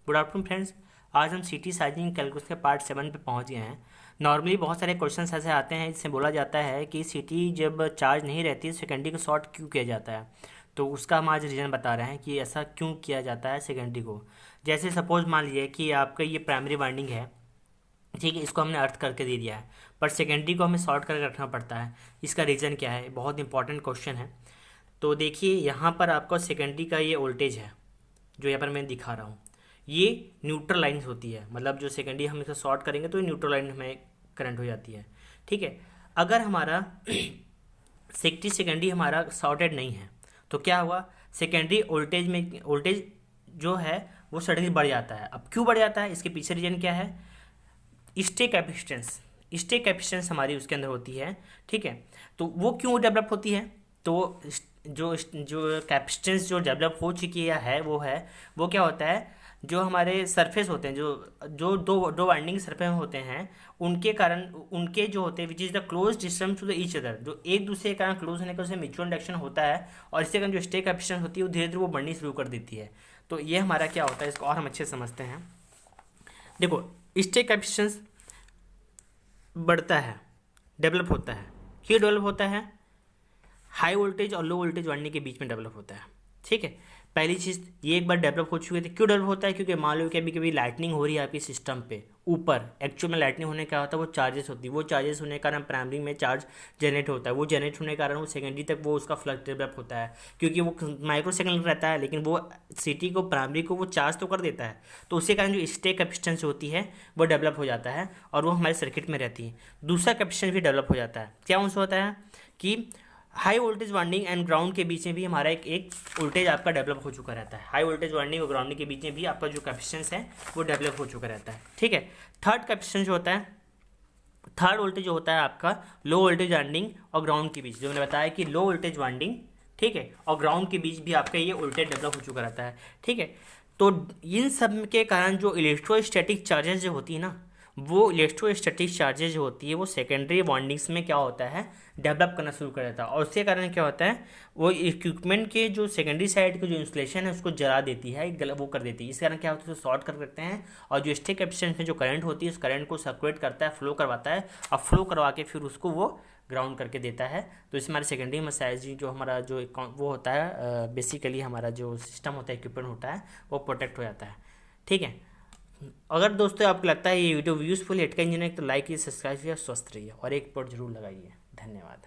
Good afternoon friends. आज हम सीटी साइजिंग कैलकुलस के पार्ट 7 पे पहुंच गए हैं। नॉर्मली बहुत सारे क्वेश्चंस ऐसे आते हैं जिससे बोला जाता है कि सीटी जब चार्ज नहीं रहती सेकेंडरी को शॉर्ट क्यों किया जाता है। तो उसका हम आज रीज़न बता रहे हैं कि ऐसा क्यों किया जाता है सेकेंडरी को। जैसे सपोज मान लीजिए कि आपका ये प्राइमरी वाइंडिंग है, ठीक है, इसको हमने अर्थ करके दे दिया है, पर सेकेंडरी को हमें शॉर्ट करके रखना पड़ता है। इसका रीज़न क्या है, बहुत इंपॉर्टेंट क्वेश्चन है। तो देखिए यहाँ पर आपका सेकेंडरी का ये वोल्टेज है जो यहाँ पर मैं दिखा रहा हूँ, ये न्यूट्रल लाइन्स होती है। मतलब जो सेकेंडरी हम इसे शॉर्ट करेंगे तो ये न्यूट्रल लाइन हमें करंट हो जाती है। ठीक है, अगर हमारा सेकेंडरी हमारा शॉर्टेड नहीं है तो क्या हुआ, सेकेंडरी वोल्टेज जो है वो सडनली बढ़ जाता है। अब क्यों बढ़ जाता है, इसके पीछे रीजन क्या है, स्टे कैपेसिटेंस हमारी उसके अंदर होती है। ठीक है, तो वो क्यों डेवलप होती है, तो जो जो कैपेसिटेंस जो डेवलप हो चुकी है वो क्या होता है, जो हमारे सरफेस होते हैं, जो जो दो दो वाइंडिंग सरफेस होते हैं, उनके कारण उनके जो होते हैं which is the close distance to the each other, जो एक दूसरे के कारण क्लोज होने का उसे म्यूचुअल इंडक्शन होता है, और इसके कारण जो स्टे कैपेसिटेंस होती है वो धीरे धीरे वो बढ़नी शुरू कर देती है। तो ये हमारा क्या होता है, इसको और हम अच्छे से समझते हैं। देखो, स्टे कैपेसिटेंस बढ़ता है, डेवलप होता है। क्यों डेवलप होता है, हाई वोल्टेज और लो वोल्टेज वाइंडिंग के बीच में डेवलप होता है। ठीक है, पहली चीज़ ये एक बार डेवलप हो चुकी थी। क्यों डेवलप होता है, क्योंकि मान लो कभी कभी लाइटनिंग हो रही है आपकी सिस्टम पे ऊपर, एक्चुअल में लाइटनिंग होने का होता है वो चार्जेस होती है, वो चार्जेस होने के कारण प्राइमरी में चार्ज जनरेट होता है, वो जनरेट होने के कारण वो सेकेंडरी तक वो उसका फ्लक्स डेवलप होता है, क्योंकि वो माइक्रो सेकेंड रहता है, लेकिन वो सिटी को प्राइमरी को वो चार्ज तो कर देता है। तो उसके कारण जो स्टे कैपेसिटेंस होती है वो डेवलप हो जाता है और वो हमारे सर्किट में रहती है। दूसरा कैपेसिटेंस भी डेवलप हो जाता है। क्या उनसे होता है कि high voltage winding and ground के बीच में भी हमारा एक वोल्टेज आपका डेवलप हो चुका रहता है। हाई वोल्टेज वाइंडिंग और ग्राउंडिंग के बीच में भी आपका जो कैपेसिटेंस है वो डेवलप हो चुका रहता है। ठीक है, थर्ड कैपेसिटेंस जो होता है, थर्ड वोल्टेज जो होता है आपका लो वोल्टेज वाइंडिंग और ग्राउंड के बीच, जो मैंने बताया कि लो वोल्टेज वाइंडिंग, ठीक है, और ग्राउंड के बीच भी आपका ये वोल्टेज डेवलप हो चुका रहता है। ठीक है, तो इन सब के कारण जो इलेक्ट्रोस्टैटिक चार्जेस जो होती है ना, वो इलेक्ट्रोस्टैटिक चार्जेज जो होती है वो सेकेंडरी बॉन्डिंग्स में क्या होता है, डेवलप करना शुरू कर देता है, और उसके कारण क्या होता है, वो इक्विपमेंट के जो सेकेंडरी साइड के जो इंसुलेशन है उसको जला देती है, वो कर देती है। इस कारण क्या होता है, उसको शॉर्ट कर देते हैं, और जो स्टे कैपेसिटेंस में जो करंट होती है उस करंट को सर्कुलेट करता है, फ्लो करवाता है, और फ्लो करवा के फिर उसको वो ग्राउंड करके देता है। तो इसमें हमारे सेकेंडरी मसाइज जो हमारा जो वो होता है, बेसिकली हमारा जो सिस्टम होता है, इक्विपमेंट होता है, वो प्रोटेक्ट हो जाता है। ठीक है, अगर दोस्तों आपको लगता है ये वीडियो यूज़फुल है इलेक्ट्रिकल इंजीनियरिंग, तो लाइक कीजिए, सब्सक्राइब कीजिए, स्वस्थ रहिए और एक पोस्ट जरूर लगाइए। धन्यवाद।